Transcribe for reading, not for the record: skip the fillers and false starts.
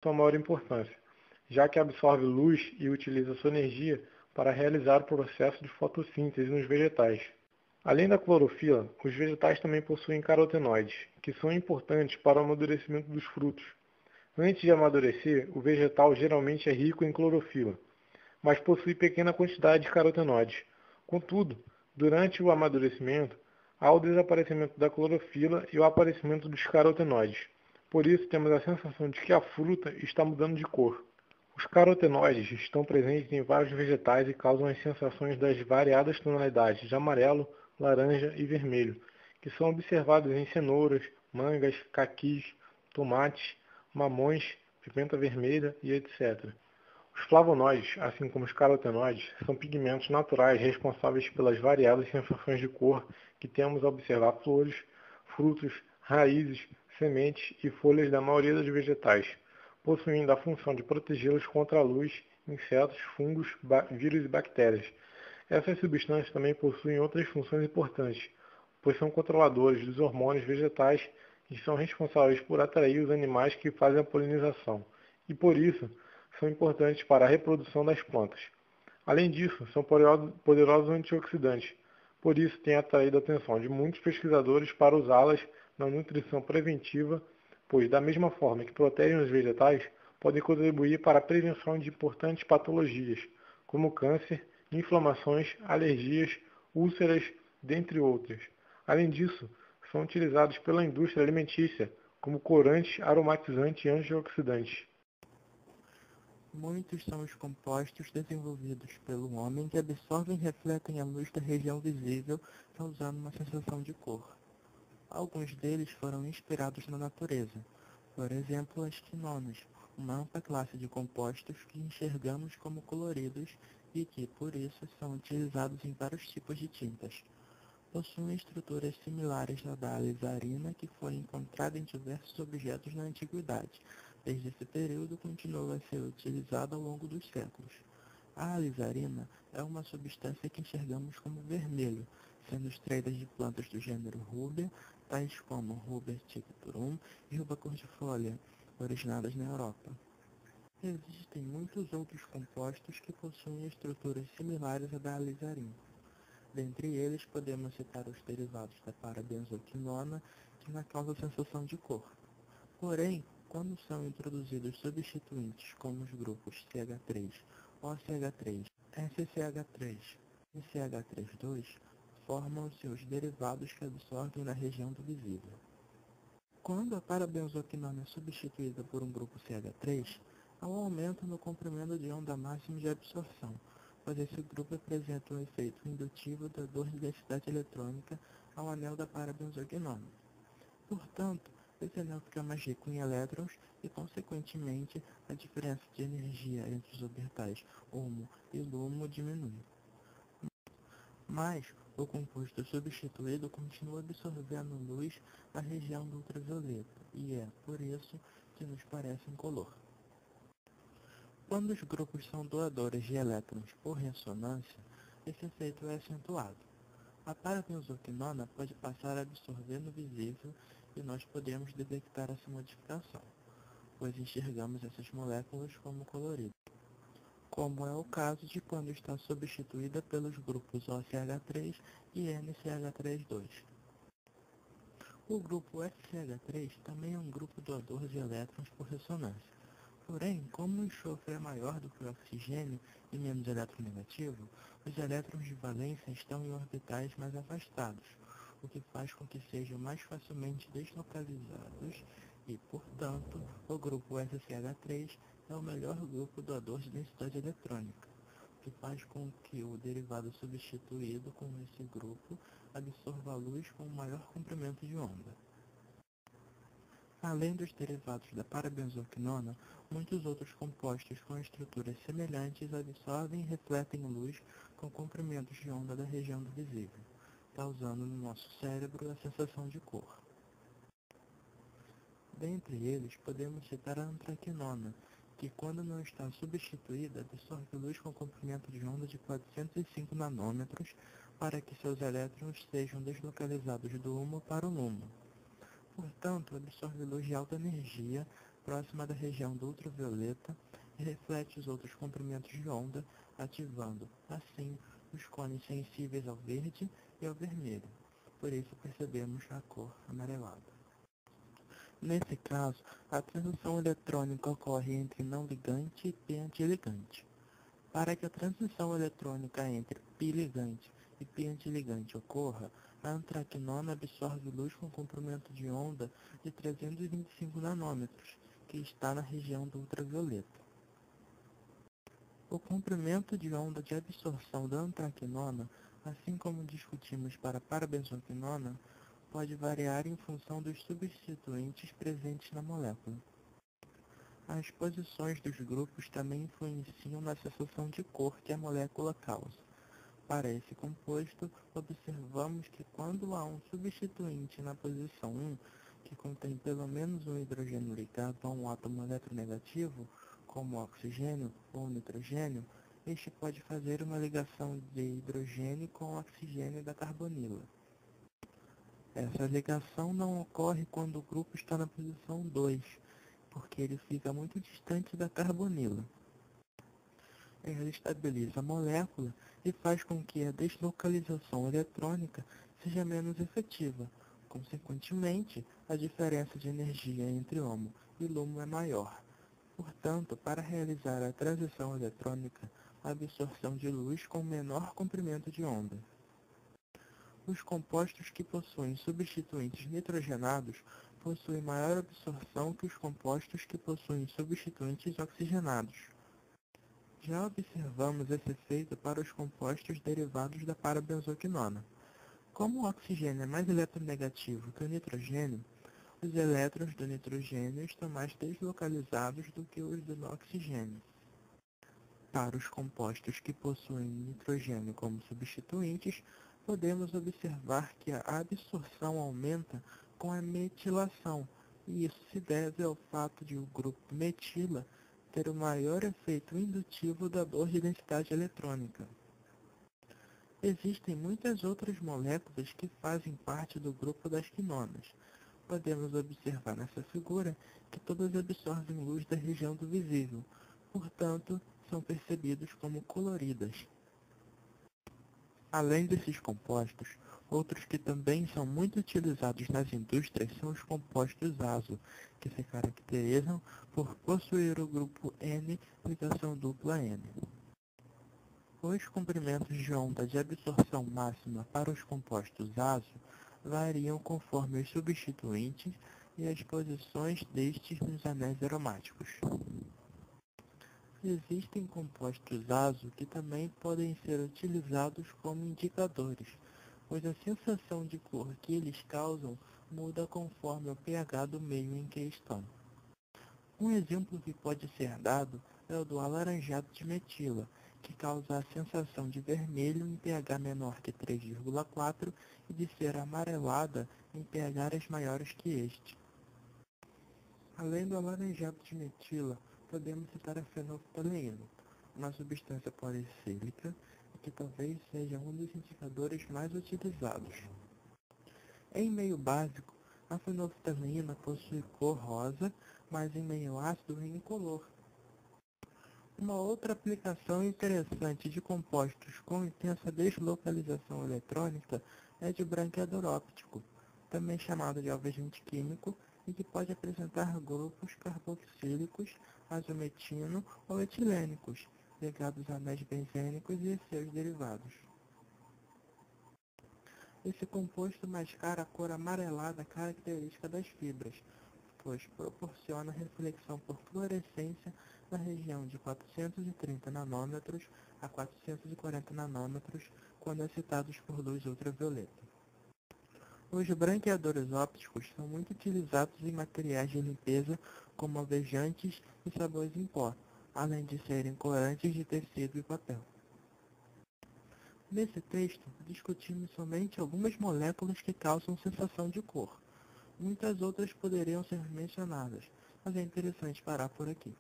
sua maior importância, já que absorve luz e utiliza sua energia para realizar o processo de fotossíntese nos vegetais. Além da clorofila, os vegetais também possuem carotenoides, que são importantes para o amadurecimento dos frutos. Antes de amadurecer, o vegetal geralmente é rico em clorofila, mas possui pequena quantidade de carotenoides. Contudo, durante o amadurecimento, há o desaparecimento da clorofila e o aparecimento dos carotenoides. Por isso, temos a sensação de que a fruta está mudando de cor. Os carotenoides estão presentes em vários vegetais e causam as sensações das variadas tonalidades de amarelo, laranja e vermelho, que são observadas em cenouras, mangas, caquis, tomates, mamões, pimenta vermelha e etc. Os flavonoides, assim como os carotenoides, são pigmentos naturais responsáveis pelas variadas sensações de cor que temos ao observar flores, frutos, raízes, sementes e folhas da maioria dos vegetais, possuindo a função de protegê-los contra a luz, insetos, fungos, vírus e bactérias. Essas substâncias também possuem outras funções importantes, pois são controladores dos hormônios vegetais e são responsáveis por atrair os animais que fazem a polinização, e por isso são importantes para a reprodução das plantas. Além disso, são poderosos antioxidantes, por isso têm atraído a atenção de muitos pesquisadores para usá-las na nutrição preventiva, pois, da mesma forma que protegem os vegetais, podem contribuir para a prevenção de importantes patologias, como câncer, inflamações, alergias, úlceras, dentre outras. Além disso, são utilizados pela indústria alimentícia como corantes, aromatizantes e antioxidantes. Muitos são os compostos desenvolvidos pelo homem que absorvem e refletem a luz da região visível, causando uma sensação de cor. Alguns deles foram inspirados na natureza, por exemplo, as quinonas, uma ampla classe de compostos que enxergamos como coloridos e que, por isso, são utilizados em vários tipos de tintas. Possuem estruturas similares à da alizarina, que foi encontrada em diversos objetos na antiguidade. Desde esse período, continua a ser utilizada ao longo dos séculos. A alizarina é uma substância que enxergamos como vermelho, sendo extraída de plantas do gênero Rubia, tais como Rubia ticturum e Rubia cordifolia, originadas na Europa. Existem muitos outros compostos que possuem estruturas similares à da alizarina. Dentre eles, podemos citar os derivados da parabenzoquinona, que não causam sensação de cor. Porém, quando são introduzidos substituintes como os grupos CH3, OCH3, SCH3 e CH3,2, formam-se os derivados que absorvem na região do visível. Quando a parabenzoquinona é substituída por um grupo CH3, há um aumento no comprimento de onda máximo de absorção, pois esse grupo apresenta um efeito indutivo da dor de densidade eletrônica ao anel da parabenzoquinona. Portanto, esse anel fica mais rico em elétrons e, consequentemente, a diferença de energia entre os orbitais HOMO e LUMO diminui. Mas, o composto substituído continua absorvendo luz na região do ultravioleta, e é, por isso, que nos parece incolor. Quando os grupos são doadores de elétrons por ressonância, esse efeito é acentuado. A parabenzoquinona pode passar a absorver no visível e nós podemos detectar essa modificação, pois enxergamos essas moléculas como coloridas, como é o caso de quando está substituída pelos grupos OCH3 e NCH3,2. O grupo FCH3 também é um grupo doador de elétrons por ressonância. Porém, como o enxofre é maior do que o oxigênio e menos eletronegativo, os elétrons de valência estão em orbitais mais afastados, o que faz com que sejam mais facilmente deslocalizados e, portanto, o grupo SCH3 é o melhor grupo doador de densidade eletrônica, o que faz com que o derivado substituído com esse grupo absorva a luz com um maior comprimento de onda. Além dos derivados da parabenzoquinona, muitos outros compostos com estruturas semelhantes absorvem e refletem luz com comprimentos de onda da região do visível, causando no nosso cérebro a sensação de cor. Dentre eles, podemos citar a antraquinona, que quando não está substituída, absorve luz com comprimento de onda de 405 nanômetros para que seus elétrons sejam deslocalizados do HOMO para o LUMO. Portanto, absorve luz de alta energia próxima da região do ultravioleta e reflete os outros comprimentos de onda, ativando, assim, os cones sensíveis ao verde e ao vermelho. Por isso percebemos a cor amarelada. Nesse caso, a transição eletrônica ocorre entre não ligante e p antiligante. Para que a transição eletrônica entre π ligante e π antiligante ocorra, a antraquinona absorve luz com comprimento de onda de 325 nanômetros, que está na região do ultravioleta. O comprimento de onda de absorção da antraquinona, assim como discutimos para a parabenzoquinona, pode variar em função dos substituintes presentes na molécula. As posições dos grupos também influenciam na sensação de cor que a molécula causa. Para esse composto, observamos que quando há um substituinte na posição 1, que contém pelo menos um hidrogênio ligado a um átomo eletronegativo, como o oxigênio ou o nitrogênio, este pode fazer uma ligação de hidrogênio com o oxigênio da carbonila. Essa ligação não ocorre quando o grupo está na posição 2, porque ele fica muito distante da carbonila. Ela estabiliza a molécula e faz com que a deslocalização eletrônica seja menos efetiva. Consequentemente, a diferença de energia entre HOMO e LUMO é maior. Portanto, para realizar a transição eletrônica, a absorção de luz com menor comprimento de onda. Os compostos que possuem substituintes nitrogenados possuem maior absorção que os compostos que possuem substituintes oxigenados. Já observamos esse efeito para os compostos derivados da parabenzoquinona. Como o oxigênio é mais eletronegativo que o nitrogênio, os elétrons do nitrogênio estão mais deslocalizados do que os do oxigênio. Para os compostos que possuem nitrogênio como substituintes, podemos observar que a absorção aumenta com a metilação, e isso se deve ao fato de o grupo metila ter o maior efeito indutivo da dor de densidade eletrônica. Existem muitas outras moléculas que fazem parte do grupo das quinonas. Podemos observar nessa figura que todas absorvem luz da região do visível, portanto, são percebidos como coloridas. Além desses compostos, outros que também são muito utilizados nas indústrias são os compostos azo, que se caracterizam por possuir o grupo N ligação dupla N. Os comprimentos de onda de absorção máxima para os compostos azo variam conforme os substituintes e as posições destes nos anéis aromáticos. Existem compostos azo que também podem ser utilizados como indicadores, pois a sensação de cor que eles causam muda conforme o pH do meio em que estão. Um exemplo que pode ser dado é o do alaranjado de metila, que causa a sensação de vermelho em pH menor que 3,4 e de ser amarelada em pHs maiores que este. Além do alaranjado de metila, podemos citar a fenolftaleína, uma substância policílica que talvez seja um dos indicadores mais utilizados. Em meio básico, a fenolftaleína possui cor rosa, mas em meio ácido é incolor. Uma outra aplicação interessante de compostos com intensa deslocalização eletrônica é de branqueador óptico, também chamado de alvejante químico, e que pode apresentar grupos carboxílicos, azometino ou etilênicos, ligados a anéis benzênicos e seus derivados. Esse composto mascara a cor amarelada característica das fibras, pois proporciona reflexão por fluorescência na região de 430 nanômetros a 440 nanômetros quando excitados por luz ultravioleta. Os branqueadores ópticos são muito utilizados em materiais de limpeza como alvejantes e sabões em pó, além de serem corantes de tecido e papel. Nesse texto, discutimos somente algumas moléculas que causam sensação de cor. Muitas outras poderiam ser mencionadas, mas é interessante parar por aqui.